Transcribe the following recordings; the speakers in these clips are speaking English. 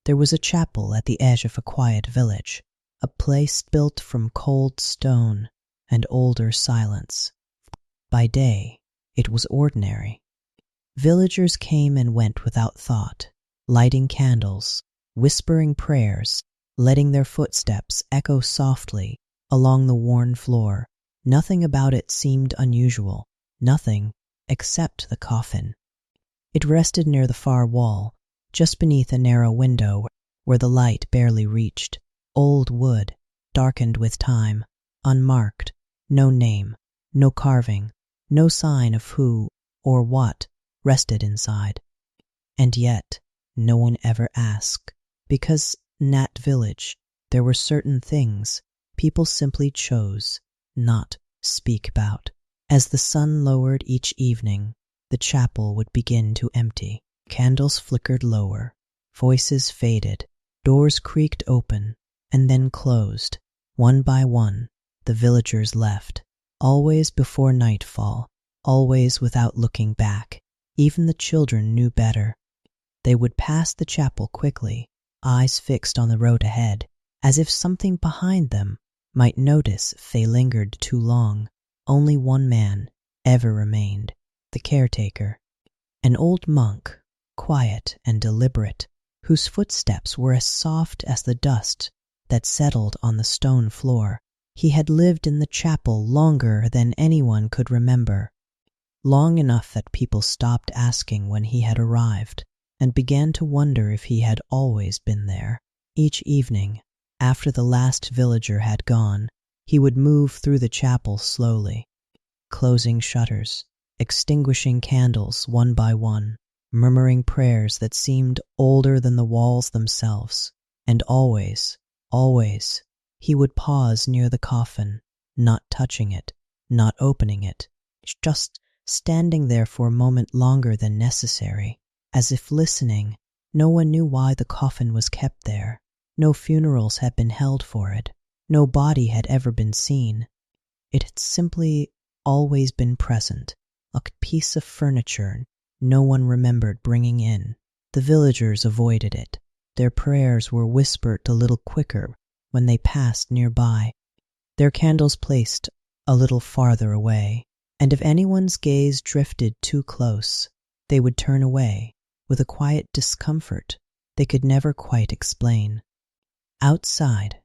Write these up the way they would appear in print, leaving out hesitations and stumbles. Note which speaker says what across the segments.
Speaker 1: There was a chapel at the edge of a quiet village, a place built from cold stone and older silence. By day, it was ordinary. Villagers came and went without thought, lighting candles, whispering prayers, letting their footsteps echo softly along the worn floor. Nothing about it seemed unusual, nothing except the coffin. It rested near the far wall, just beneath a narrow window where the light barely reached. Old wood, darkened with time, unmarked, no name, no carving, no sign of who or what rested inside. And yet, no one ever asked, because in that village there were certain things people simply chose not speak about. As the sun lowered each evening, the chapel would begin to empty. Candles flickered lower, voices faded, doors creaked open and then closed. One by one, the villagers left, always before nightfall, always without looking back. Even the children knew better. They would pass the chapel quickly, eyes fixed on the road ahead, as if something behind them might notice if they lingered too long. Only one man ever remained, the caretaker, an old monk, quiet and deliberate, whose footsteps were as soft as the dust that settled on the stone floor. He had lived in the chapel longer than anyone could remember, long enough that people stopped asking when he had arrived and began to wonder if he had always been there. Each evening, after the last villager had gone, he would move through the chapel slowly, closing shutters, extinguishing candles one by one, murmuring prayers that seemed older than the walls themselves. And always, always, he would pause near the coffin, not touching it, not opening it, just standing there for a moment longer than necessary, as if listening. No one knew why the coffin was kept there. No funerals had been held for it. No body had ever been seen. It had simply always been present, a piece of furniture no one remembered bringing in. The villagers avoided it. Their prayers were whispered a little quicker when they passed nearby, their candles placed a little farther away, and if anyone's gaze drifted too close, they would turn away with a quiet discomfort they could never quite explain. Outside,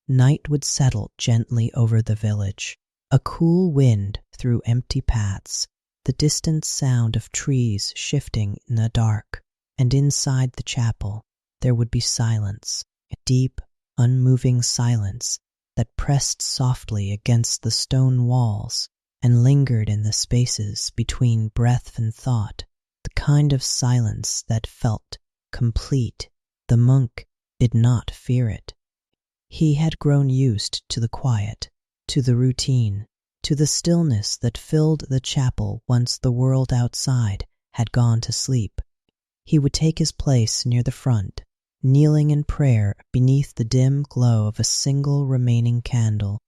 Speaker 1: night would settle gently over the village, a cool wind through empty paths, the distant sound of trees shifting in the dark, and inside the chapel there would be silence, a deep, unmoving silence that pressed softly against the stone walls and lingered in the spaces between breath and thought, the kind of silence that felt complete. The monk did not fear it. He had grown used to the quiet, to the routine, to the stillness that filled the chapel once the world outside had gone to sleep. He would take his place near the front, kneeling in prayer beneath the dim glow of a single remaining candle.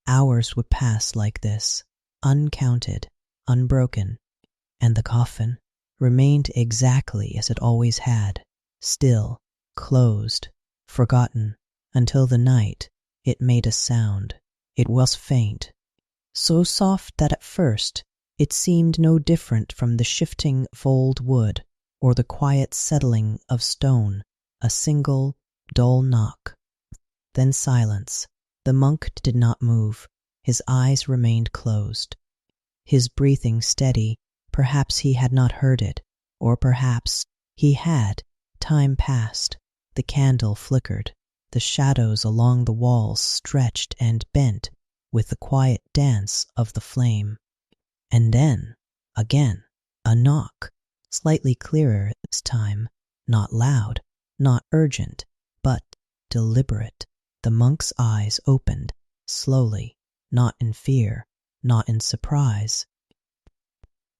Speaker 1: Hours would pass like this, uncounted, unbroken, and the coffin remained exactly as it always had, still, closed, forgotten, until the night it made a sound. It was faint, so soft that at first it seemed no different from the shifting of old wood or the quiet settling of stone, a single, dull knock. Then silence. The monk did not move. His eyes remained closed. His breathing steady. Perhaps he had not heard it, or perhaps he had. Time passed. The candle flickered. The shadows along the walls stretched and bent with the quiet dance of the flame. And then, again, a knock, slightly clearer this time, not loud, not urgent, but deliberate. The monk's eyes opened, slowly, not in fear, not in surprise,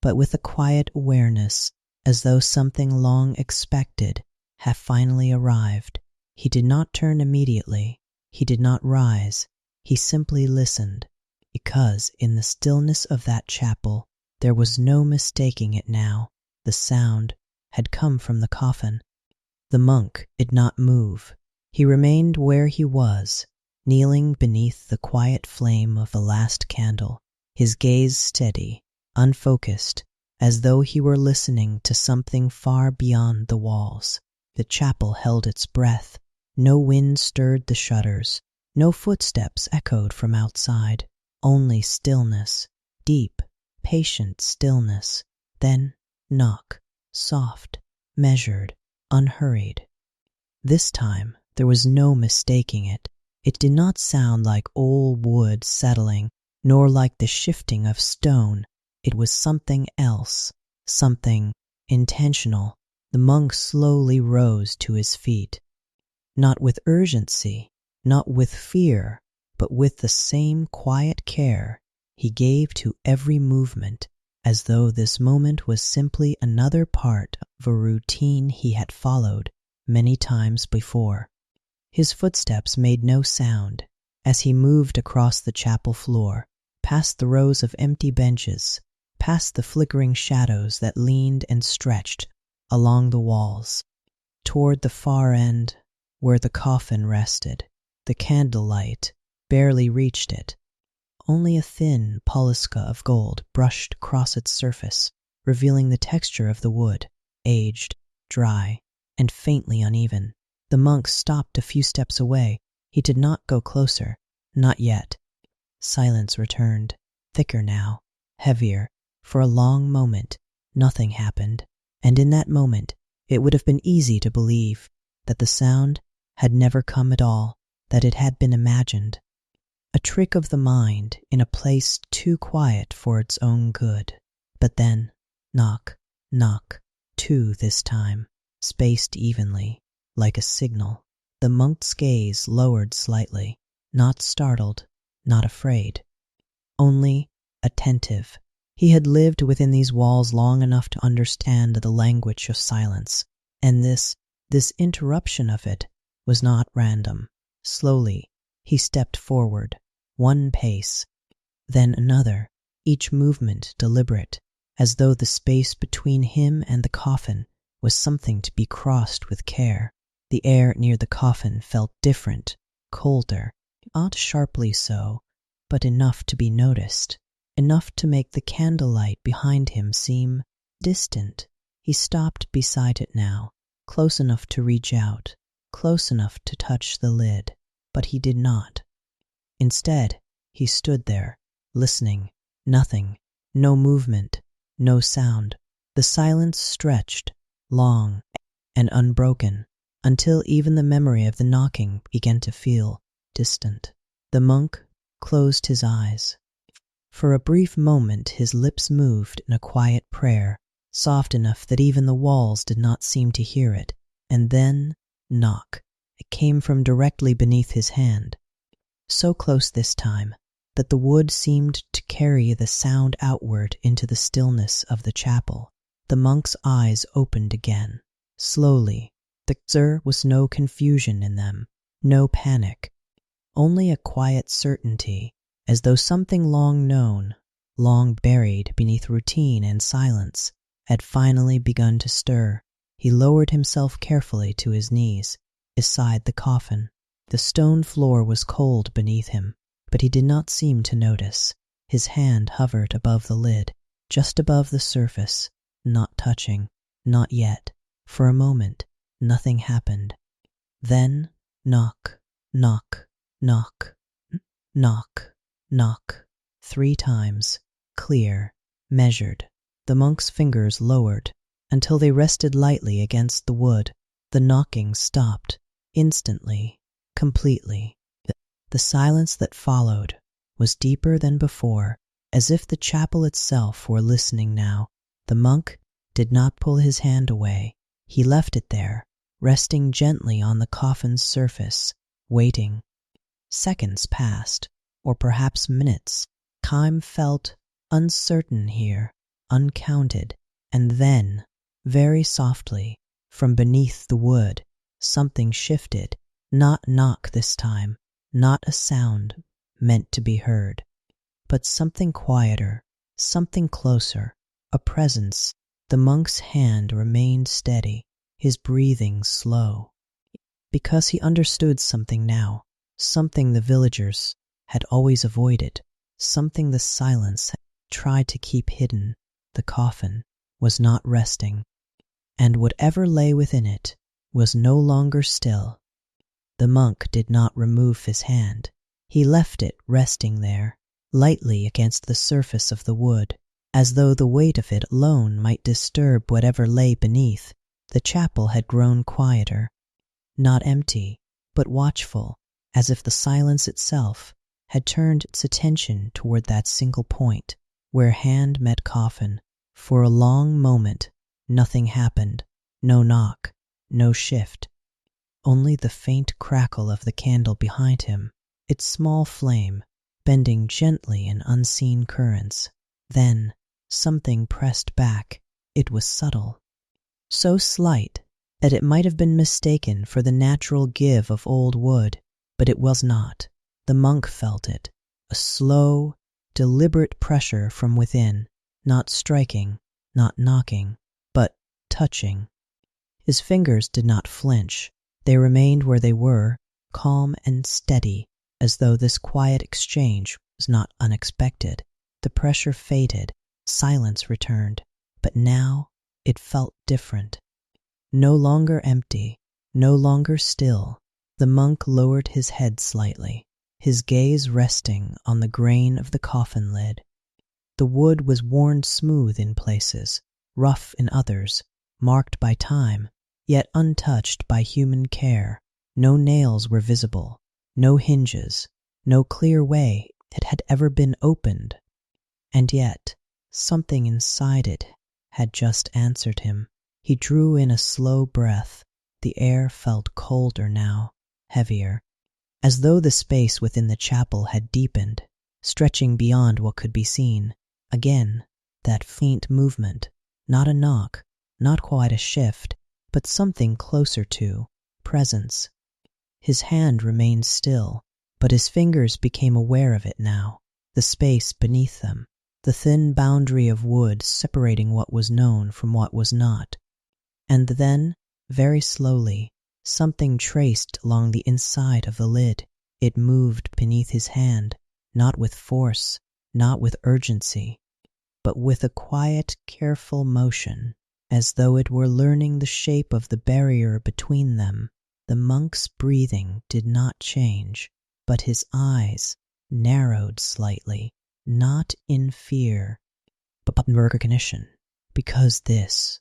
Speaker 1: but with a quiet awareness, as though something long expected had finally arrived. He did not turn immediately. He did not rise. He simply listened, because in the stillness of that chapel there was no mistaking it now. The sound had come from the coffin. The monk did not move. He remained where he was, kneeling beneath the quiet flame of the last candle, his gaze steady, unfocused, as though he were listening to something far beyond the walls. The chapel held its breath. No wind stirred the shutters. No footsteps echoed from outside. Only stillness, deep, patient stillness. Then knock, soft, measured, unhurried. This time there was no mistaking it. It did not sound like old wood settling, nor like the shifting of stone. It was something else, something intentional. The monk slowly rose to his feet, not with urgency, not with fear, but with the same quiet care he gave to every movement, as though this moment was simply another part of a routine he had followed many times before. His footsteps made no sound as he moved across the chapel floor, past the rows of empty benches, past the flickering shadows that leaned and stretched along the walls, toward the far end where the coffin rested. The candlelight barely reached it. Only a thin polska of gold brushed across its surface, revealing the texture of the wood, aged, dry, and faintly uneven. The monk stopped a few steps away. He did not go closer. Not yet. Silence returned, thicker now, heavier. For a long moment, nothing happened, and in that moment it would have been easy to believe that the sound had never come at all, that it had been imagined, a trick of the mind in a place too quiet for its own good. But then, knock, knock, two this time, spaced evenly, like a signal. The monk's gaze lowered slightly, not startled, not afraid, only attentive. He had lived within these walls long enough to understand the language of silence, and this interruption of it was not random. Slowly, he stepped forward, one pace, then another, each movement deliberate, as though the space between him and the coffin was something to be crossed with care. The air near the coffin felt different, colder, not sharply so, but enough to be noticed, enough to make the candlelight behind him seem distant. He stopped beside it now, close enough to reach out, close enough to touch the lid, but he did not. Instead, he stood there, listening. Nothing, no movement, no sound. The silence stretched, long and unbroken, until even the memory of the knocking began to feel distant. The monk closed his eyes. For a brief moment his lips moved in a quiet prayer, soft enough that even the walls did not seem to hear it, and then knock. It came from directly beneath his hand, so close this time that the wood seemed to carry the sound outward into the stillness of the chapel. The monk's eyes opened again, slowly. There was no confusion in them, no panic, only a quiet certainty, as though something long known, long buried beneath routine and silence, had finally begun to stir. He lowered himself carefully to his knees, beside the coffin. The stone floor was cold beneath him, but he did not seem to notice. His hand hovered above the lid, just above the surface, not touching, not yet. For a moment, nothing happened. Then, knock, knock, knock, knock, knock, 3 times, clear, measured. The monk's fingers lowered until they rested lightly against the wood. The knocking stopped, instantly, completely. The silence that followed was deeper than before, as if the chapel itself were listening now. The monk did not pull his hand away. He left it there, resting gently on the coffin's surface, waiting. Seconds passed, or perhaps minutes. Time felt uncertain here, uncounted, and then, very softly, from beneath the wood, something shifted. Not knock this time, not a sound meant to be heard, but something quieter, something closer, a presence. The monk's hand remained steady. his breathing slow. Because he understood something now, something the villagers had always avoided, something the silence had tried to keep hidden. The coffin was not resting, and whatever lay within it was no longer still. The monk did not remove his hand. He left it resting there, lightly against the surface of the wood, as though the weight of it alone might disturb whatever lay beneath. The chapel had grown quieter, not empty, but watchful, as if the silence itself had turned its attention toward that single point where hand met coffin. For a long moment, nothing happened. No knock, no shift. Only the faint crackle of the candle behind him, its small flame bending gently in unseen currents. Then something pressed back. It was subtle, so slight that it might have been mistaken for the natural give of old wood, but it was not. The monk felt it, a slow, deliberate pressure from within, not striking, not knocking, but touching. His fingers did not flinch. They remained where they were, calm and steady, as though this quiet exchange was not unexpected. The pressure faded, silence returned, but now it felt different. No longer empty, no longer still. The monk lowered his head slightly, his gaze resting on the grain of the coffin lid. The wood was worn smooth in places, rough in others, marked by time, yet untouched by human care. No nails were visible, no hinges, no clear way it had ever been opened. And yet, something inside it had just answered him. He drew in a slow breath. The air felt colder now, heavier, as though the space within the chapel had deepened, stretching beyond what could be seen. Again, that faint movement, not a knock, not quite a shift, but something closer to presence. His hand remained still, but his fingers became aware of it now, the space beneath them, the thin boundary of wood separating what was known from what was not. And then, very slowly, something traced along the inside of the lid. It moved beneath his hand, not with force, not with urgency, but with a quiet, careful motion, as though it were learning the shape of the barrier between them. The monk's breathing did not change, but his eyes narrowed slightly, not in fear, but in recognition, because this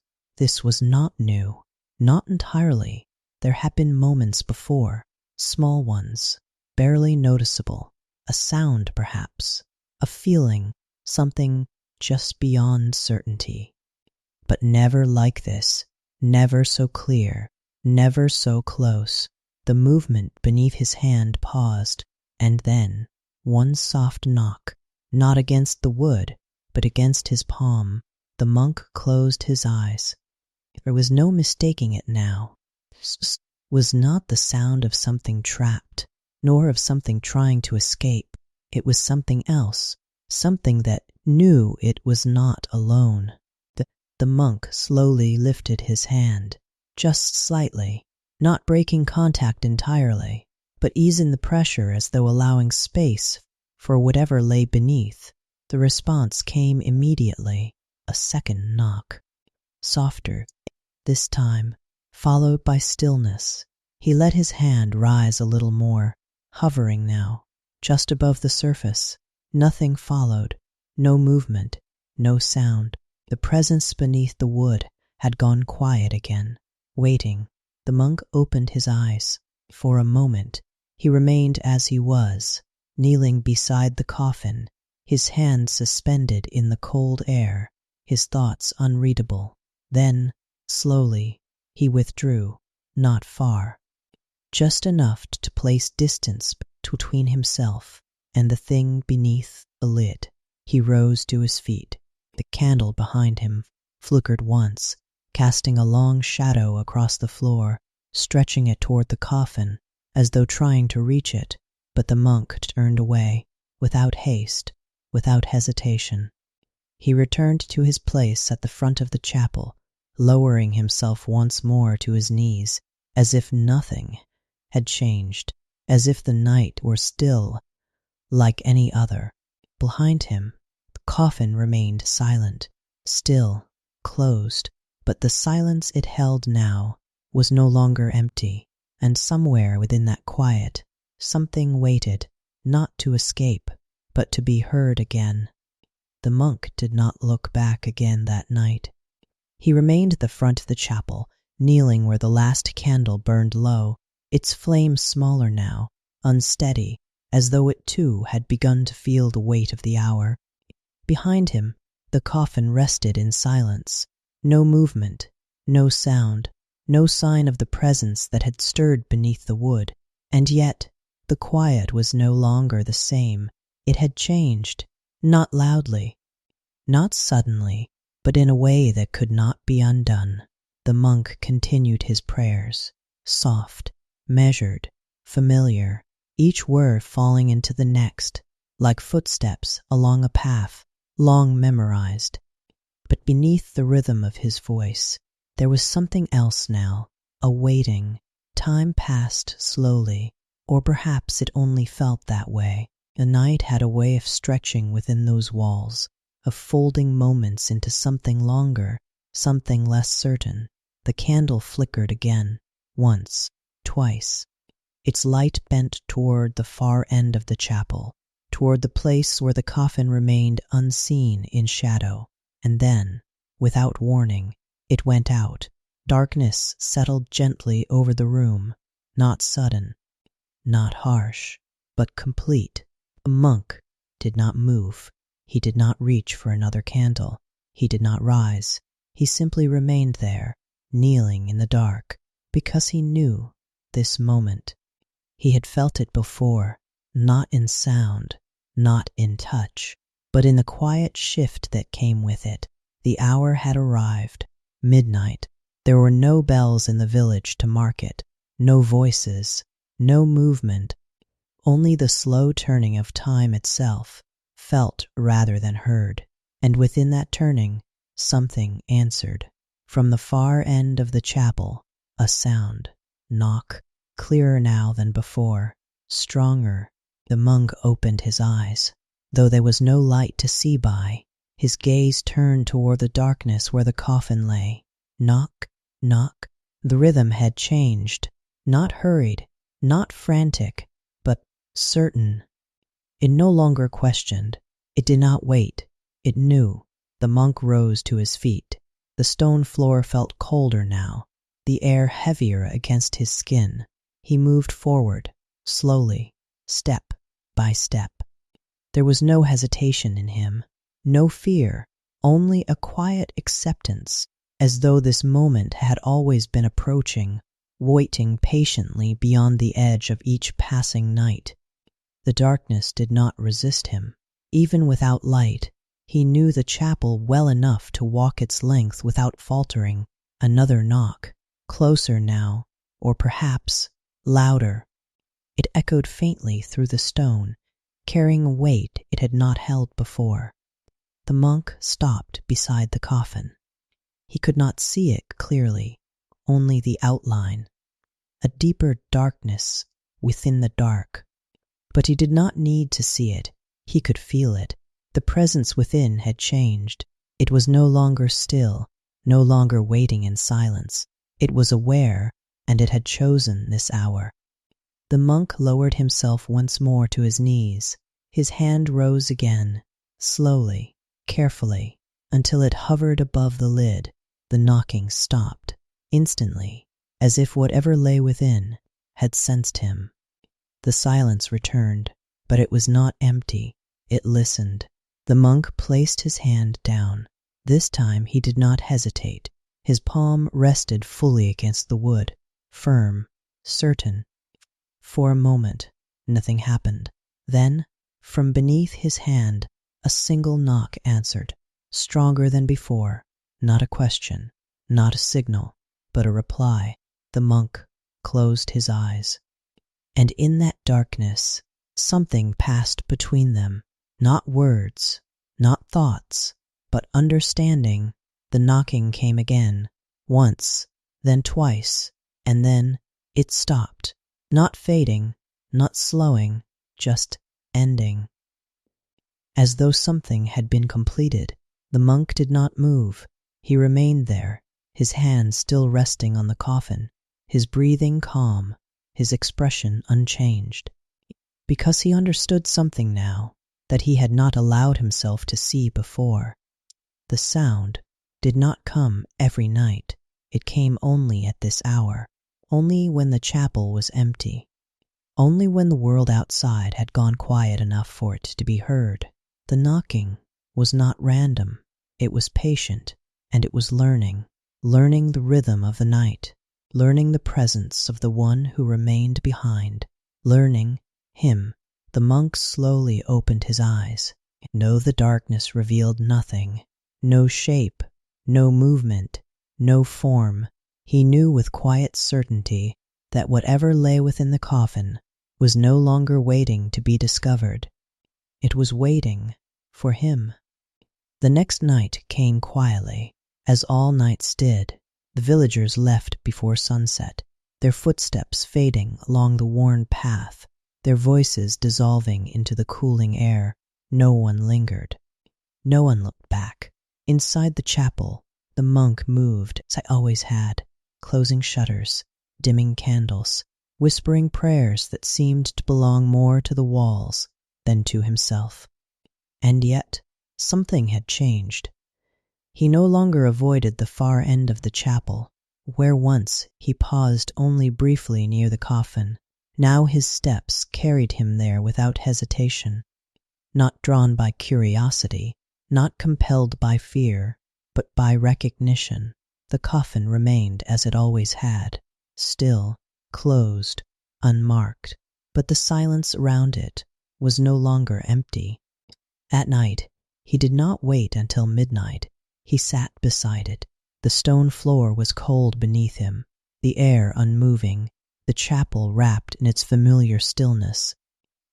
Speaker 1: was not new, not entirely. There had been moments before, small ones, barely noticeable, a sound perhaps, a feeling, something just beyond certainty. But never like this, never so clear, never so close. The movement beneath his hand paused, and then one soft knock, not against the wood, but against his palm. The monk closed his eyes. There was no mistaking it now. This was not the sound of something trapped, nor of something trying to escape. It was something else, something that knew it was not alone. The monk slowly lifted his hand, just slightly, not breaking contact entirely, but easing the pressure as though allowing space for whatever lay beneath. The response came immediately, a second knock, softer this time, followed by stillness. He let his hand rise a little more, hovering now, just above the surface. Nothing followed, no movement, no sound. The presence beneath the wood had gone quiet again, waiting. The monk opened his eyes. For a moment, he remained as he was, kneeling beside the coffin, his hands suspended in the cold air, his thoughts unreadable. Then, slowly, he withdrew, not far, just enough to place distance between himself and the thing beneath the lid. He rose to his feet. The candle behind him flickered once, casting a long shadow across the floor, stretching it toward the coffin, as though trying to reach it, but the monk turned away, without haste, without hesitation. He returned to his place at the front of the chapel, lowering himself once more to his knees, as if nothing had changed, as if the night were still like any other. Behind him, the coffin remained silent, still, closed, but the silence it held now was no longer empty, and somewhere within that quiet, something waited, not to escape, but to be heard again. The monk did not look back again that night. He remained at the front of the chapel, kneeling where the last candle burned low, its flame smaller now, unsteady, as though it too had begun to feel the weight of the hour. Behind him, the coffin rested in silence. No movement, no sound, no sign of the presence that had stirred beneath the wood. And yet, the quiet was no longer the same. It had changed, not loudly, not suddenly, but in a way that could not be undone. The monk continued his prayers, soft, measured, familiar, each word falling into the next, like footsteps along a path long memorized. But beneath the rhythm of his voice, there was something else now, a waiting. Time passed slowly, or perhaps it only felt that way. The night had a way of stretching within those walls, of folding moments into something longer, something less certain. The candle flickered again, once, twice. Its light bent toward the far end of the chapel, toward the place where the coffin remained unseen in shadow. And then, without warning, it went out. Darkness settled gently over the room, not sudden, not harsh, but complete. The monk did not move. He did not reach for another candle. He did not rise. He simply remained there, kneeling in the dark, because he knew this moment. He had felt it before, not in sound, not in touch, but in the quiet shift that came with it. The hour had arrived, midnight. There were no bells in the village to mark it, no voices, no movement, only the slow turning of time itself, felt rather than heard. And within that turning, something answered. From the far end of the chapel, a sound, knock, clearer now than before, stronger. The monk opened his eyes. Though there was no light to see by, his gaze turned toward the darkness where the coffin lay. Knock, knock. The rhythm had changed, not hurried, not frantic, but certain. It no longer questioned. It did not wait. It knew. The monk rose to his feet. The stone floor felt colder now, the air heavier against his skin. He moved forward, slowly, step by step. There was no hesitation in him, no fear, only a quiet acceptance, as though this moment had always been approaching, waiting patiently beyond the edge of each passing night. The darkness did not resist him. Even without light, he knew the chapel well enough to walk its length without faltering. Another knock, closer now, or perhaps louder. It echoed faintly through the stone, carrying a weight it had not held before. The monk stopped beside the coffin. He could not see it clearly, only the outline, a deeper darkness within the dark. But he did not need to see it. He could feel it. The presence within had changed. It was no longer still, no longer waiting in silence. It was aware, and it had chosen this hour. The monk lowered himself once more to his knees. His hand rose again, slowly, carefully, until it hovered above the lid. The knocking stopped, instantly, as if whatever lay within had sensed him. The silence returned, but it was not empty. It listened. The monk placed his hand down. This time he did not hesitate. His palm rested fully against the wood, firm, certain. For a moment, nothing happened. Then, from beneath his hand, a single knock answered, stronger than before. Not a question, not a signal, but a reply. The monk closed his eyes. And in that darkness, something passed between them. Not words, not thoughts, but understanding. The knocking came again, Once, then twice, and then it stopped, not fading, not slowing, just ending. As though something had been completed, the monk did not move. He remained there, his hands still resting on the coffin, his breathing calm, his expression unchanged. Because he understood something now that he had not allowed himself to see before. The sound did not come every night. It came only at this hour, only when the chapel was empty, only when the world outside had gone quiet enough for it to be heard. The knocking was not random. It was patient, and it was learning the rhythm of the night, learning the presence of the one who remained behind, learning him. The monk slowly opened his eyes. No, the darkness revealed nothing, no shape, no movement, no form. He knew with quiet certainty that whatever lay within the coffin was no longer waiting to be discovered. It was waiting for him. The next night came quietly, as all nights did. The villagers left before sunset, their footsteps fading along the worn path, their voices dissolving into the cooling air. No one lingered. No one looked back. Inside the chapel, the monk moved as I always had, closing shutters, dimming candles, whispering prayers that seemed to belong more to the walls than to himself. And yet, something had changed. He no longer avoided the far end of the chapel, where once he paused only briefly near the coffin. Now his steps carried him there without hesitation, not drawn by curiosity, not compelled by fear, but by recognition. The coffin remained as it always had, still, closed, unmarked, but the silence around it was no longer empty. At night, he did not wait until midnight. He sat beside it. The stone floor was cold beneath him, the air unmoving, the chapel wrapped in its familiar stillness.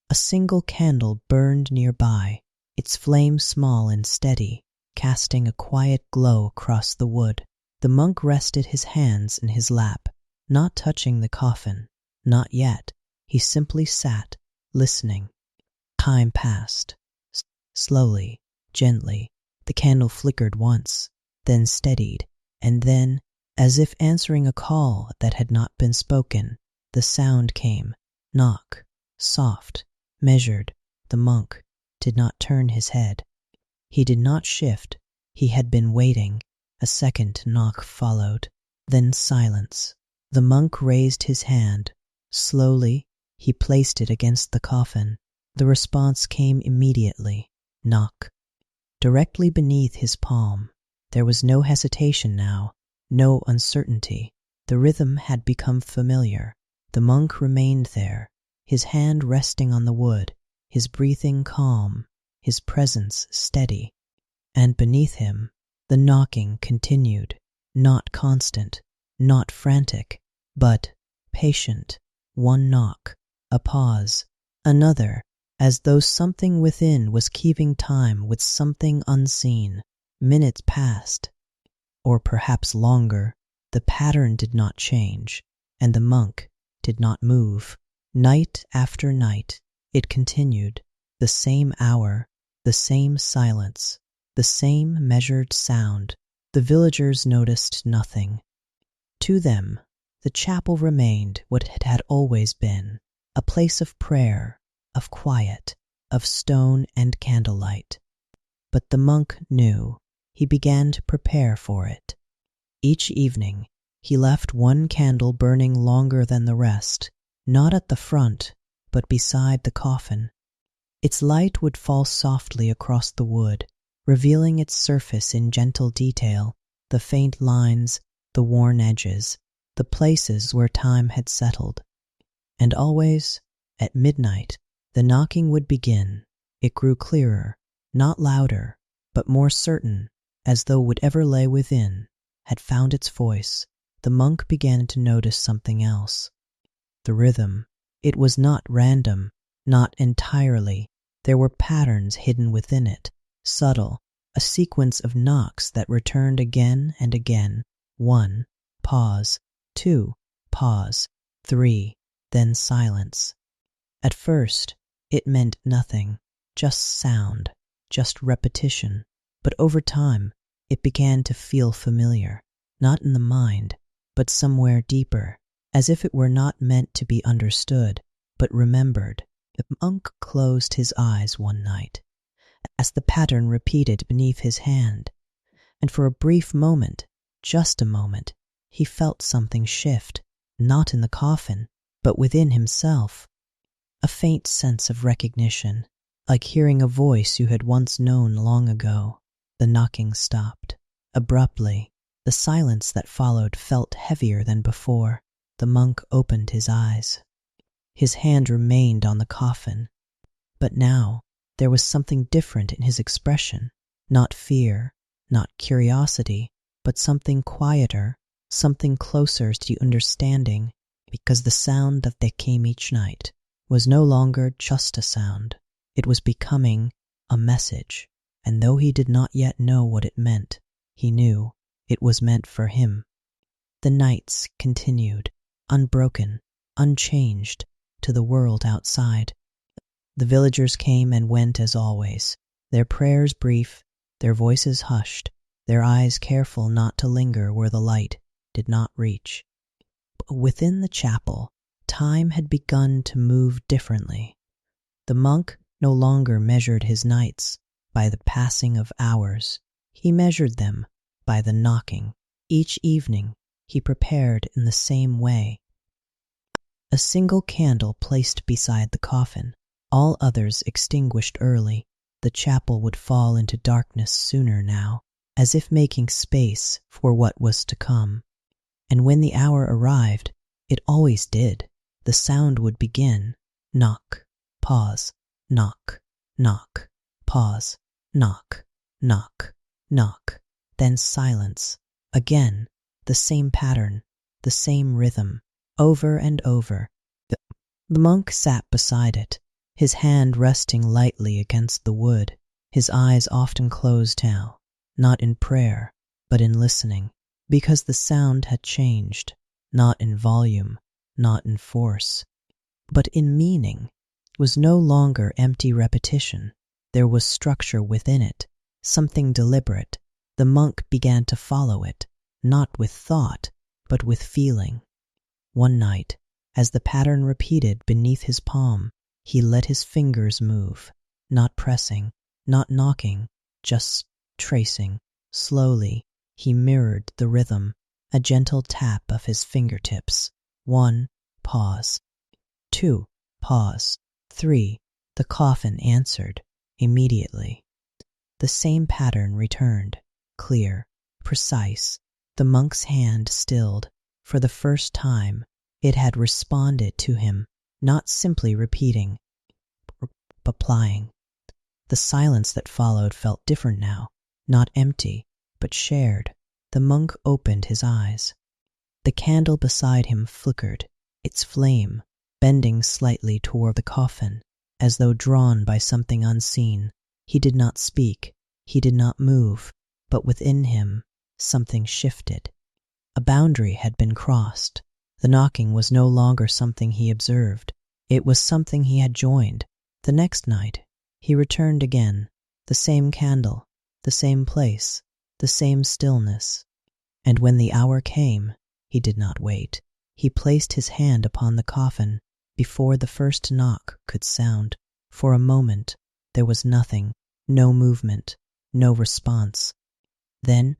Speaker 1: A single candle burned nearby, its flame small and steady, casting a quiet glow across the wood. The monk rested his hands in his lap, not touching the coffin, not yet. He simply sat, listening. Time passed. Slowly, gently, the candle flickered once, then steadied, and then, as if answering a call that had not been spoken, the sound came. Knock, soft, measured. The monk did not turn his head. He did not shift. He had been waiting. A second knock followed, then silence. The monk raised his hand. Slowly, he placed it against the coffin. The response came immediately. Knock. Directly beneath his palm. There was no hesitation now, no uncertainty. The rhythm had become familiar. The monk remained there, his hand resting on the wood, his breathing calm, his presence steady. And beneath him, the knocking continued, not constant, not frantic, but patient. One knock, a pause, another, as though something within was keeping time with something unseen. Minutes passed, or perhaps longer. The pattern did not change, and the monk did not move. Night after night, it continued, the same hour, the same silence, the same measured sound. The villagers noticed nothing. To them, the chapel remained what it had always been, a place of prayer, of quiet, of stone and candlelight. But the monk knew. He began to prepare for it. Each evening, he left one candle burning longer than the rest, not at the front, but beside the coffin. Its light would fall softly across the wood, revealing its surface in gentle detail, the faint lines, the worn edges, the places where time had settled. And always, at midnight, the knocking would begin. It grew clearer, not louder, but more certain, as though whatever lay within had found its voice. The monk began to notice something else. The rhythm. It was not random, not entirely. There were patterns hidden within it, subtle, a sequence of knocks that returned again and again, 1. Pause. 2. Pause. 3. Then silence. At first, it meant nothing, just sound, just repetition. But over time, it began to feel familiar, not in the mind, but somewhere deeper, as if it were not meant to be understood, but remembered. The monk closed his eyes one night, as the pattern repeated beneath his hand, and for a brief moment, just a moment, he felt something shift, not in the coffin, but within himself. A faint sense of recognition, like hearing a voice you had once known long ago. The knocking stopped. Abruptly, the silence that followed felt heavier than before. The monk opened his eyes. His hand remained on the coffin, but now there was something different in his expression. Not fear, not curiosity, but something quieter, something closer to understanding, because the sound that came each night was no longer just a sound. It was becoming a message, and though he did not yet know what it meant, he knew it was meant for him. The nights continued, unbroken, unchanged, to the world outside. The villagers came and went as always, their prayers brief, their voices hushed, their eyes careful not to linger where the light did not reach. But within the chapel, time had begun to move differently. The monk no longer measured his nights by the passing of hours. He measured them by the knocking. Each evening he prepared in the same way. A single candle placed beside the coffin, all others extinguished early. The chapel would fall into darkness sooner now, as if making space for what was to come. And when the hour arrived, it always did, the sound would begin. Knock, pause, knock, knock, pause, knock, knock, knock, then silence. Again, the same pattern, the same rhythm, over and over. The monk sat beside it, his hand resting lightly against the wood, his eyes often closed now, not in prayer, but in listening, because the sound had changed, not in volume, not in force, but in meaning. It was no longer empty repetition. There was structure within it, something deliberate. The monk began to follow it, not with thought, but with feeling. One night, as the pattern repeated beneath his palm, he let his fingers move, not pressing, not knocking, just tracing. Slowly, he mirrored the rhythm, a gentle tap of his fingertips. 1. Pause. 2. Pause. 3. The coffin answered immediately. The same pattern returned, clear, precise. The monk's hand stilled. For the first time, it had responded to him, not simply repeating, but applying. The silence that followed felt different now, not empty, but shared. The monk opened his eyes. The candle beside him flickered, its flame bending slightly toward the coffin, as though drawn by something unseen. He did not speak, he did not move, but within him something shifted. A boundary had been crossed. The knocking was no longer something he observed, it was something he had joined. The next night, he returned again, the same candle, the same place, the same stillness. And when the hour came, he did not wait. He placed his hand upon the coffin before the first knock could sound. For a moment, there was nothing, no movement, no response. Then,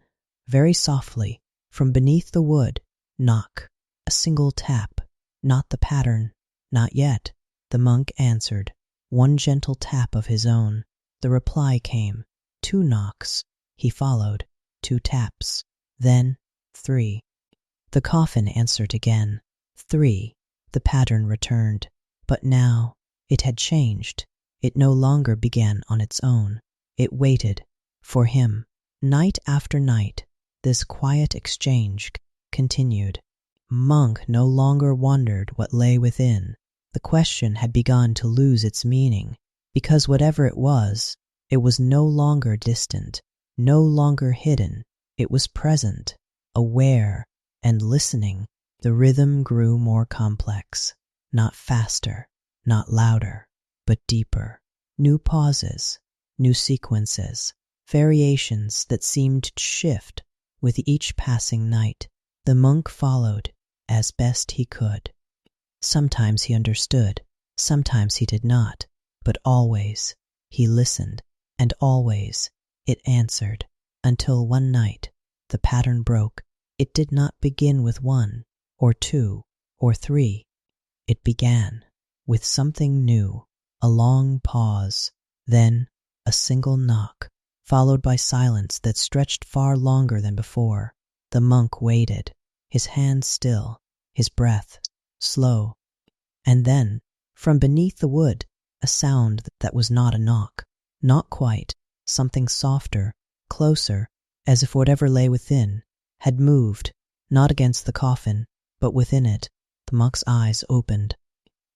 Speaker 1: very softly, from beneath the wood, knock, a single tap, not the pattern, not yet. The monk answered, one gentle tap of his own. The reply came, 2 knocks. He followed, 2 taps, then 3. The coffin answered again, 3. The pattern returned, but now it had changed. It no longer began on its own. It waited for him. Night after night, this quiet exchange continued. Monk no longer wondered what lay within. The question had begun to lose its meaning, because whatever it was no longer distant, no longer hidden. It was present, aware and listening, the rhythm grew more complex, not faster, not louder, but deeper. New pauses, new sequences, variations that seemed to shift with each passing night. The monk followed as best he could. Sometimes he understood, sometimes he did not, but always he listened, and always it answered, until one night the pattern broke. It did not begin with one, or two, or three. It began with something new, a long pause, then a single knock, followed by silence that stretched far longer than before. The monk waited, his hands still, his breath slow. And then, from beneath the wood, a sound that was not a knock, not quite, something softer, closer, as if whatever lay within had moved, not against the coffin, but within it. The monk's eyes opened,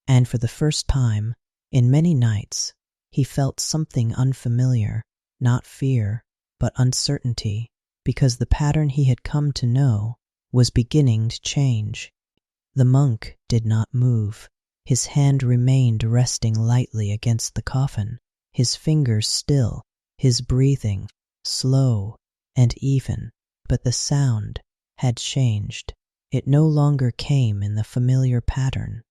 Speaker 1: and for the first time in many nights he felt something unfamiliar, not fear, but uncertainty, because the pattern he had come to know was beginning to change. The monk did not move. His hand remained resting lightly against the coffin, his fingers still, his breathing slow and even, but the sound had changed. It no longer came in the familiar pattern.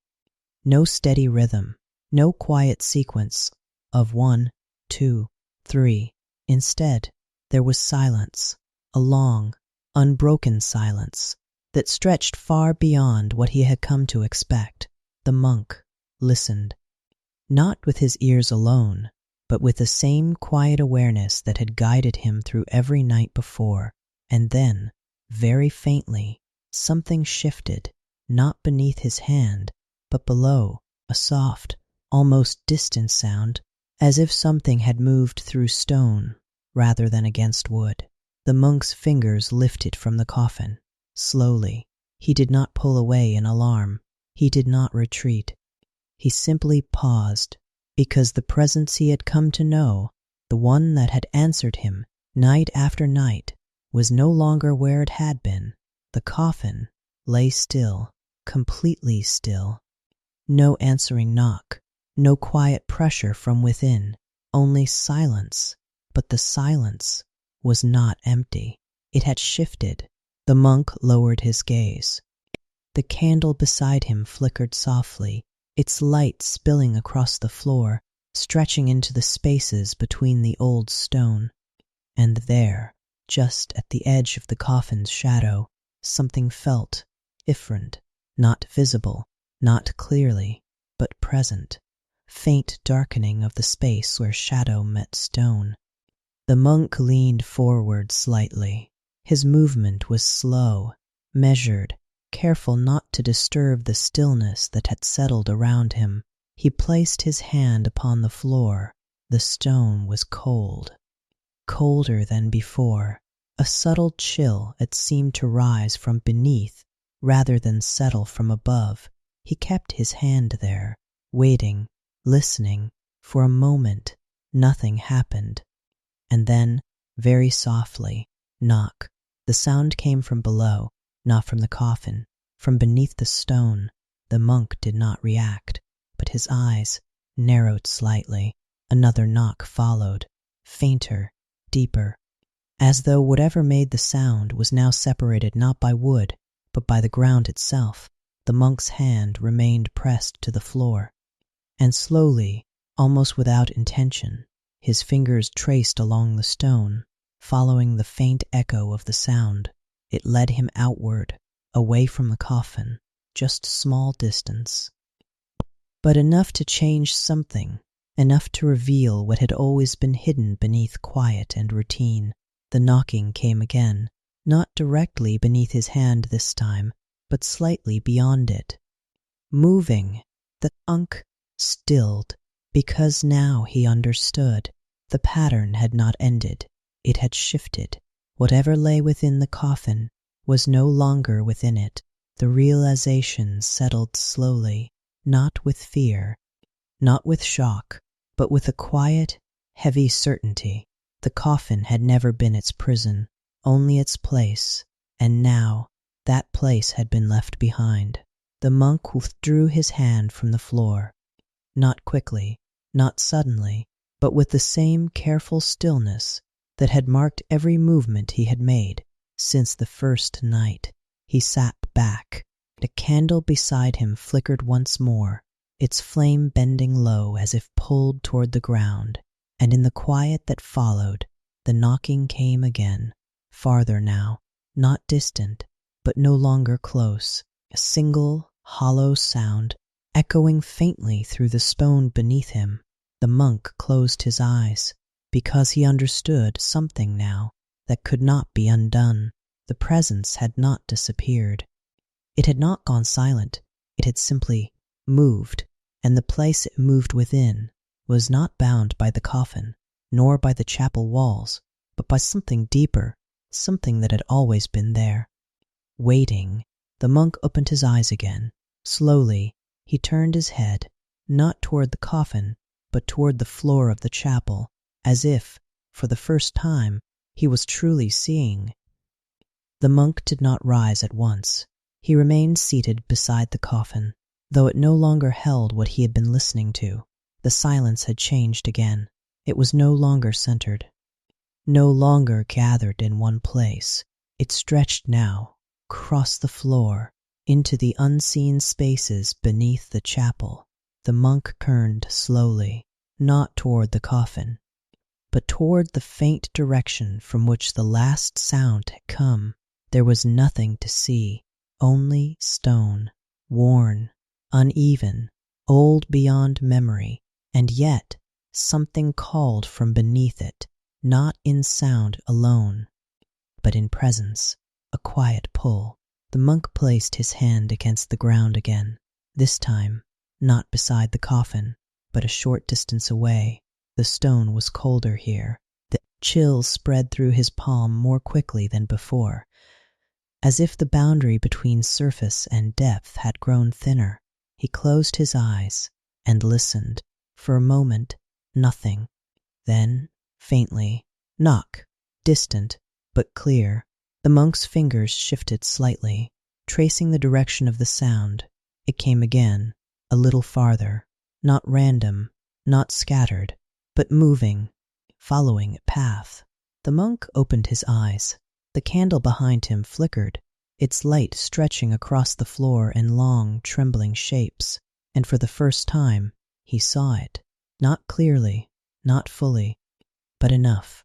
Speaker 1: No steady rhythm, no quiet sequence of 1, 2, 3. Instead, there was silence, a long, unbroken silence that stretched far beyond what he had come to expect. The monk listened, not with his ears alone, but with the same quiet awareness that had guided him through every night before. And then, very faintly, something shifted, not beneath his hand, but below, a soft, almost distant sound, as if something had moved through stone rather than against wood. The monk's fingers lifted from the coffin, slowly. He did not pull away in alarm. He did not retreat. He simply paused, because the presence he had come to know, the one that had answered him night after night, was no longer where it had been. The coffin lay still, completely still. No answering knock, no quiet pressure from within, only silence. But the silence was not empty. It had shifted. The monk lowered his gaze. The candle beside him flickered softly, its light spilling across the floor, stretching into the spaces between the old stone. And there, just at the edge of the coffin's shadow, something felt different, not visible, not clearly, but present. Faint darkening of the space where shadow met stone. The monk leaned forward slightly. His movement was slow, measured, careful not to disturb the stillness that had settled around him. He placed his hand upon the floor. The stone was cold, colder than before. A subtle chill it seemed to rise from beneath rather than settle from above. He kept his hand there, waiting, listening. For a moment, nothing happened. And then, very softly, knock. The sound came from below, not from the coffin, from beneath the stone. The monk did not react, but his eyes narrowed slightly. Another knock followed, fainter, deeper, as though whatever made the sound was now separated not by wood, but by the ground itself. The monk's hand remained pressed to the floor, and slowly, almost without intention, his fingers traced along the stone, following the faint echo of the sound. It led him outward, away from the coffin, just a small distance, but enough to change something, enough to reveal what had always been hidden beneath quiet and routine. The knocking came again, not directly beneath his hand this time, but slightly beyond it. Moving, the monk stilled, because now he understood. The pattern had not ended. It had shifted. Whatever lay within the coffin was no longer within it. The realization settled slowly, not with fear, not with shock, but with a quiet, heavy certainty. The coffin had never been its prison, only its place, And now that place had been left behind. The monk withdrew his hand from the floor, not quickly, not suddenly, but with the same careful stillness that had marked every movement he had made since the first night. He sat back. A candle beside him flickered once more, its flame bending low as if pulled toward the ground, and in the quiet that followed, the knocking came again, farther now, not distant, but no longer close, a single, hollow sound, echoing faintly through the stone beneath him. The monk closed his eyes, because he understood something now that could not be undone. The presence had not disappeared. It had not gone silent. It had simply moved, and the place it moved within was not bound by the coffin, nor by the chapel walls, but by something deeper, something that had always been there. Waiting, the monk opened his eyes again. Slowly, he turned his head, not toward the coffin, but toward the floor of the chapel, as if, for the first time, he was truly seeing. The monk did not rise at once. He remained seated beside the coffin, though it no longer held what he had been listening to. The silence had changed again. It was no longer centered, no longer gathered in one place. It stretched now, across the floor, into the unseen spaces beneath the chapel. The monk turned slowly, not toward the coffin, but toward the faint direction from which the last sound had come. There was nothing to see, only stone, worn, uneven, old beyond memory, and yet something called from beneath it, not in sound alone, but in presence, a quiet pull. The monk placed his hand against the ground again, this time not beside the coffin, but a short distance away. The stone was colder here. The chill spread through his palm more quickly than before, as if the boundary between surface and depth had grown thinner. He closed his eyes and listened. For a moment, nothing. Then, faintly, knock, distant but clear. The monk's fingers shifted slightly, tracing the direction of the sound. It came again, a little farther, not random, not scattered, but moving, following a path. The monk opened his eyes. The candle behind him flickered, its light stretching across the floor in long, trembling shapes, and for the first time he saw it, not clearly, not fully, but enough.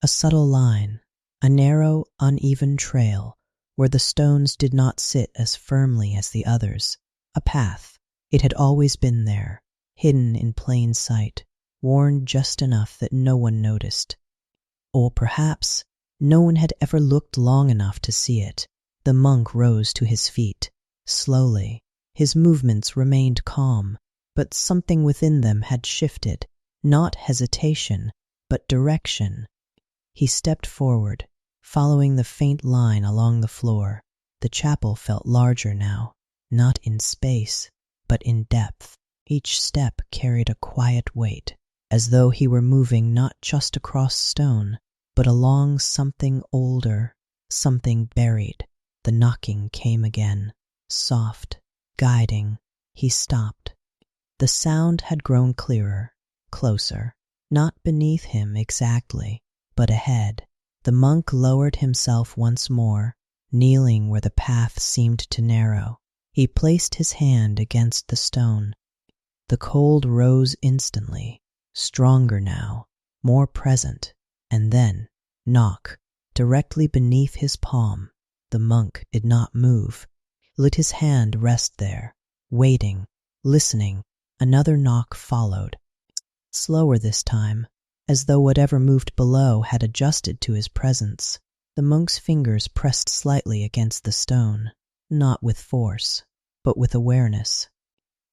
Speaker 1: A subtle line, a narrow, uneven trail where the stones did not sit as firmly as the others. A path. It had always been there, hidden in plain sight, worn just enough that no one noticed. Or perhaps no one had ever looked long enough to see it. The monk rose to his feet, slowly. His movements remained calm, but something within them had shifted, not hesitation, but direction. He stepped forward, following the faint line along the floor. The chapel felt larger now, not in space, but in depth. Each step carried a quiet weight, as though he were moving not just across stone, but along something older, something buried. The knocking came again, soft, guiding. He stopped. The sound had grown clearer, closer, not beneath him exactly, but ahead. The monk lowered himself once more, kneeling where the path seemed to narrow. He placed his hand against the stone. The cold rose instantly, stronger now, more present, and then, knock, directly beneath his palm. The monk did not move. Let his hand rest there, waiting, listening. Another knock followed, slower this time, as though whatever moved below had adjusted to his presence. The monk's fingers pressed slightly against the stone, not with force, but with awareness,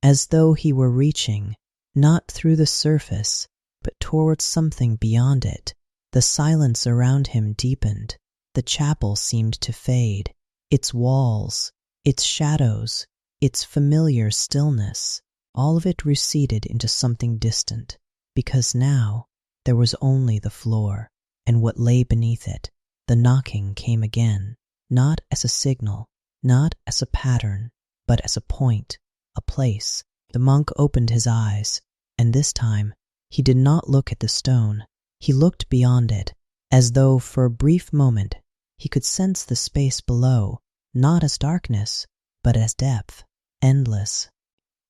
Speaker 1: as though he were reaching, not through the surface, but towards something beyond it. The silence around him deepened. The chapel seemed to fade. Its walls, its shadows, its familiar stillness, all of it receded into something distant, because now there was only the floor and what lay beneath it. The knocking came again, not as a signal, not as a pattern, but as a point, a place. The monk opened his eyes, and this time he did not look at the stone. He looked beyond it, as though for a brief moment he could sense the space below, not as darkness, but as depth, endless,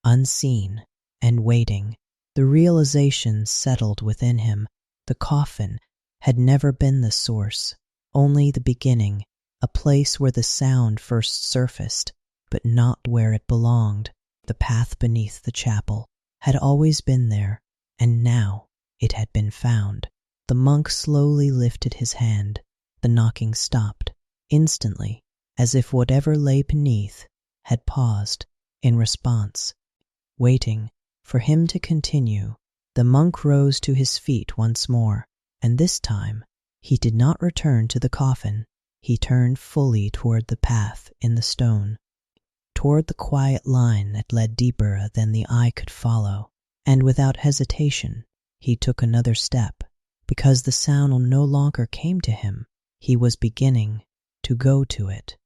Speaker 1: unseen, and waiting. The realization settled within him. The coffin had never been the source, only the beginning, a place where the sound first surfaced, but not where it belonged. The path beneath the chapel had always been there, and now it had been found. The monk slowly lifted his hand. The knocking stopped, instantly, as if whatever lay beneath had paused in response, waiting for him to continue. The monk rose to his feet once more, and this time he did not return to the coffin. He turned fully toward the path in the stone, toward the quiet line that led deeper than the eye could follow, and without hesitation he took another step. Because the sound no longer came to him, he was beginning to go to it.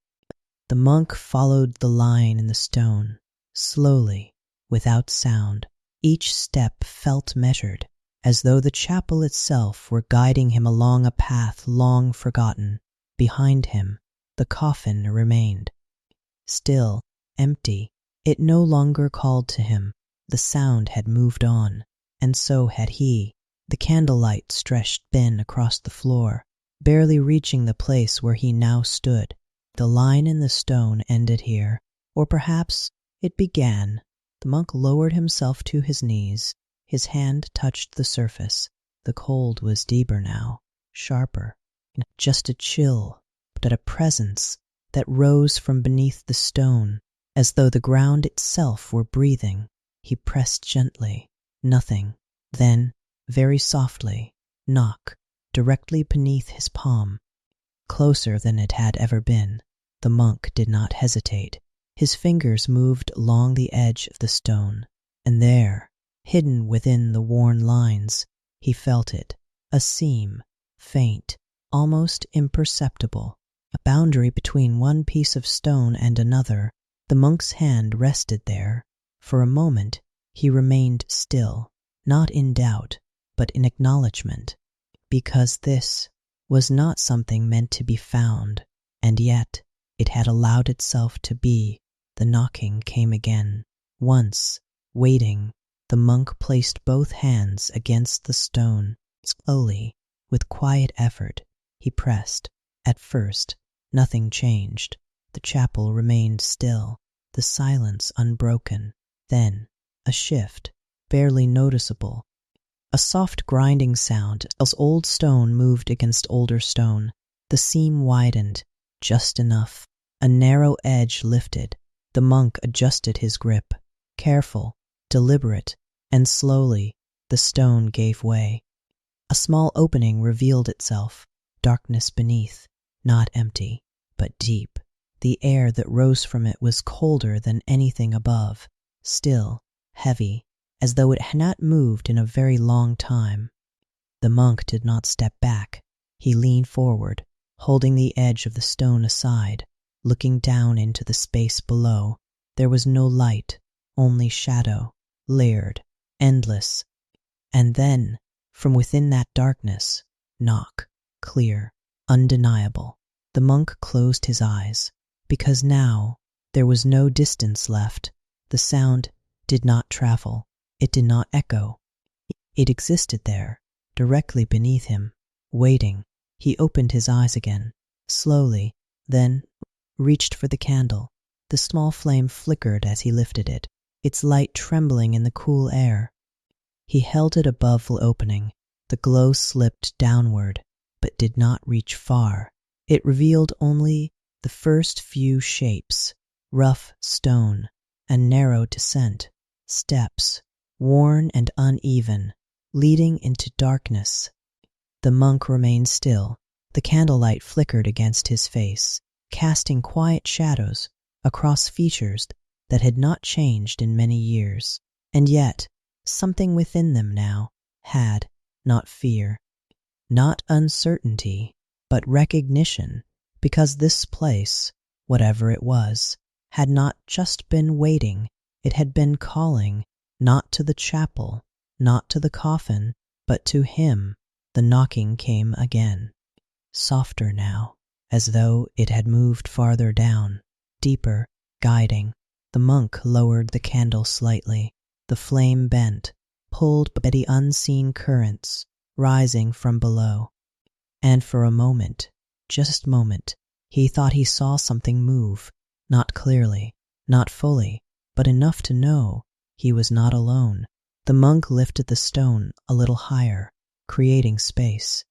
Speaker 1: The monk followed the line in the stone, slowly, without sound. Each step felt measured, as though the chapel itself were guiding him along a path long forgotten. Behind him, the coffin remained, still, empty. It no longer called to him. The sound had moved on, and so had he. The candlelight stretched thin across the floor, barely reaching the place where he now stood. The line in the stone ended here, or perhaps it began. The monk lowered himself to his knees. His hand touched the surface. The cold was deeper now, sharper, not just a chill, but a presence that rose from beneath the stone, as though the ground itself were breathing. He pressed gently. Nothing. Then, very softly, knock, directly beneath his palm, closer than it had ever been. The monk did not hesitate. His fingers moved along the edge of the stone, and there, hidden within the worn lines, he felt it, a seam, faint, almost imperceptible, a boundary between one piece of stone and another. The monk's hand rested there. For a moment he remained still, not in doubt, but in acknowledgement, because this was not something meant to be found, and yet it had allowed itself to be. The knocking came again. Once, waiting, the monk placed both hands against the stone. Slowly, with quiet effort, he pressed. At first, nothing changed. The chapel remained still, the silence unbroken. Then, a shift, barely noticeable. A soft grinding sound as old stone moved against older stone. The seam widened, just enough. A narrow edge lifted. The monk adjusted his grip. Careful, deliberate, and slowly the stone gave way. A small opening revealed itself. Darkness beneath, not empty, but deep. The air that rose from it was colder than anything above, still, heavy, as though it had not moved in a very long time. The monk did not step back. He leaned forward, holding the edge of the stone aside, looking down into the space below. There was no light, only shadow, layered, endless. And then, from within that darkness, knock, clear, undeniable. The monk closed his eyes, because now there was no distance left. The sound did not travel. It did not echo. It existed there, directly beneath him, waiting. He opened his eyes again, slowly, then reached for the candle. The small flame flickered as he lifted it, its light trembling in the cool air. He held it above the opening. The glow slipped downward, but did not reach far. It revealed only the first few shapes, rough stone, a narrow descent, steps, worn and uneven, leading into darkness. The monk remained still. The candlelight flickered against his face, casting quiet shadows across features that had not changed in many years. And yet, something within them now had, not fear, not uncertainty, but recognition, because this place, whatever it was, had not just been waiting, it had been calling, not to the chapel, not to the coffin, but to him. The knocking came again, softer now, as though it had moved farther down, deeper, guiding. The monk lowered the candle slightly. The flame bent, pulled by the unseen currents rising from below. And for a moment, just a moment, he thought he saw something move, not clearly, not fully, but enough to know he was not alone. The monk lifted the stone a little higher, creating space,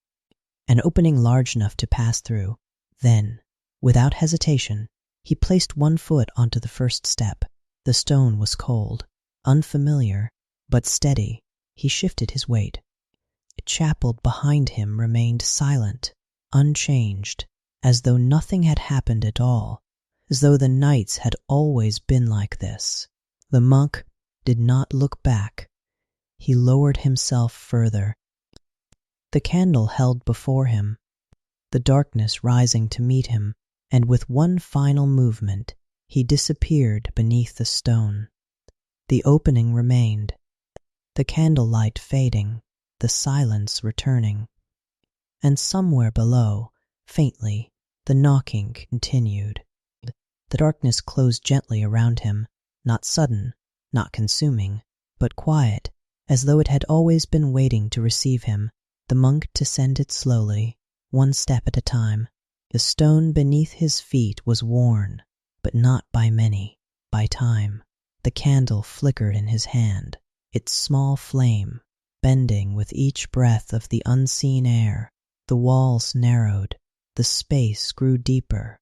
Speaker 1: an opening large enough to pass through. Then, without hesitation, he placed one foot onto the first step. The stone was cold, unfamiliar, but steady. He shifted his weight. The chapel behind him remained silent, unchanged, as though nothing had happened at all, as though the nights had always been like this. The monk did not look back. He lowered himself further. The candle held before him, the darkness rising to meet him, and with one final movement, he disappeared beneath the stone. The opening remained, the candlelight fading, the silence returning. And somewhere below, faintly, the knocking continued. The darkness closed gently around him, not sudden, not consuming, but quiet, as though it had always been waiting to receive him. The monk descended slowly, one step at a time. The stone beneath his feet was worn, but not by many, by time. The candle flickered in his hand, its small flame bending with each breath of the unseen air. The walls narrowed, the space grew deeper,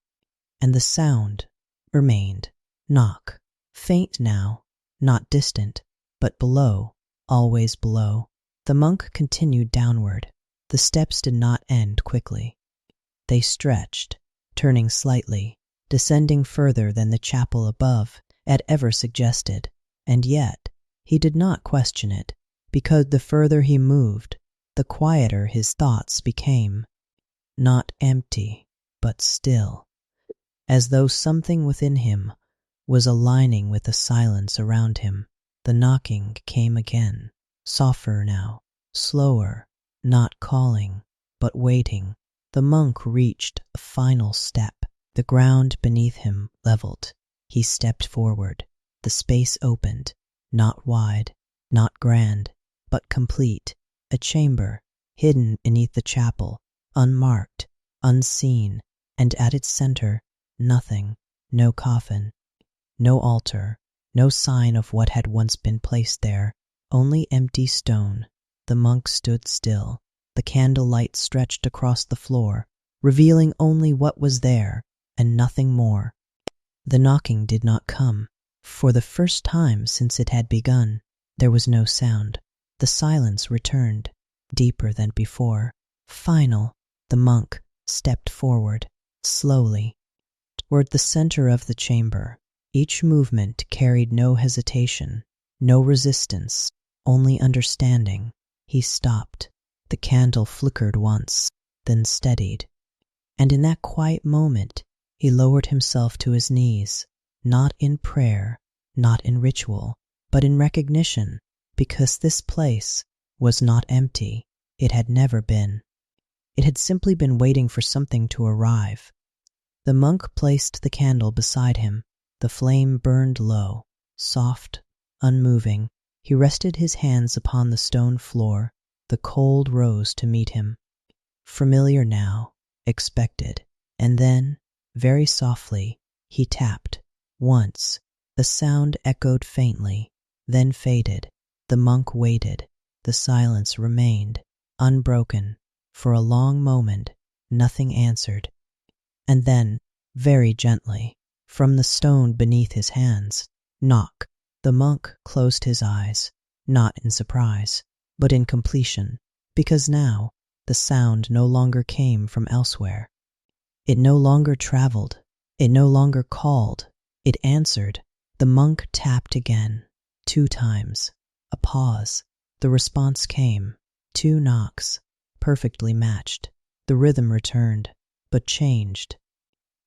Speaker 1: and the sound remained. Knock, faint now, not distant, but below, always below. The monk continued downward. The steps did not end quickly. They stretched, turning slightly, descending further than the chapel above had ever suggested, and yet he did not question it, because the further he moved, the quieter his thoughts became. Not empty, but still, as though something within him was aligning with the silence around him. The knocking came again, softer now, slower, not calling, but waiting. The monk reached a final step. The ground beneath him leveled. He stepped forward. The space opened, not wide, not grand, but complete. A chamber, hidden beneath the chapel, unmarked, unseen, and at its center, nothing, no coffin, no altar, no sign of what had once been placed there, only empty stone. The monk stood still. The candlelight stretched across the floor, revealing only what was there and nothing more. The knocking did not come. For the first time since it had begun, there was no sound. The silence returned, deeper than before. Final, the monk stepped forward, slowly, toward the center of the chamber. Each movement carried no hesitation, no resistance, only understanding. He stopped. The candle flickered once, then steadied. And in that quiet moment, he lowered himself to his knees, not in prayer, not in ritual, but in recognition, because this place was not empty. It had never been. It had simply been waiting for something to arrive. The monk placed the candle beside him. The flame burned low, soft, unmoving. He rested his hands upon the stone floor. The cold rose to meet him, familiar now, expected, and then, very softly, he tapped. Once, the sound echoed faintly, then faded. The monk waited. The silence remained, unbroken. For a long moment, nothing answered. And then, very gently, from the stone beneath his hands, knock. The monk closed his eyes, not in surprise, but in completion, because now the sound no longer came from elsewhere. It no longer traveled. It no longer called. It answered. The monk tapped again, 2 times. A pause. The response came. 2 knocks, perfectly matched. The rhythm returned, but changed.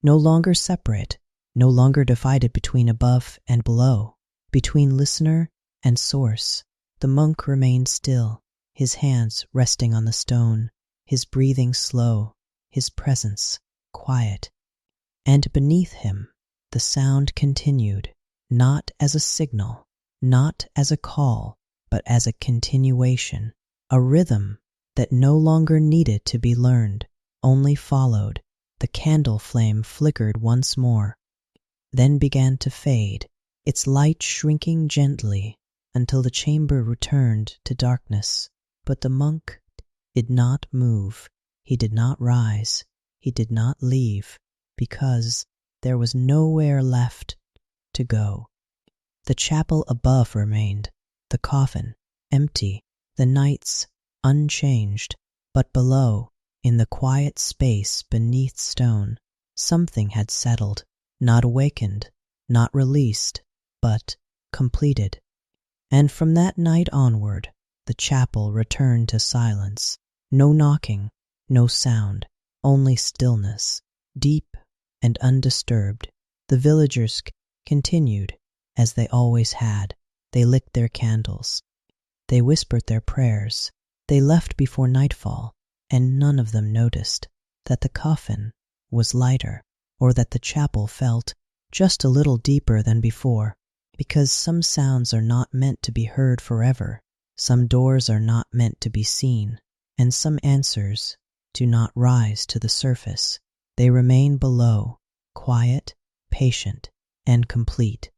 Speaker 1: no longer separate, no longer divided between above and below, between listener and source. The monk remained still, his hands resting on the stone, his breathing slow, his presence quiet. And beneath him, the sound continued, not as a signal, not as a call, but as a continuation, a rhythm that no longer needed to be learned, only followed. The candle flame flickered once more, then began to fade, its light shrinking gently until the chamber returned to darkness. But the monk did not move, he did not rise, he did not leave, because there was nowhere left to go. The chapel above remained, the coffin empty, the nights unchanged, but below, in the quiet space beneath stone, something had settled, not awakened, not released, but completed. And from that night onward, the chapel returned to silence. No knocking, no sound, only stillness, deep and undisturbed. The villagers continued as they always had. They lit their candles. They whispered their prayers. They left before nightfall, and none of them noticed that the coffin was lighter, or that the chapel felt just a little deeper than before, because some sounds are not meant to be heard forever, some doors are not meant to be seen, and some answers do not rise to the surface. They remain below, quiet, patient, and complete.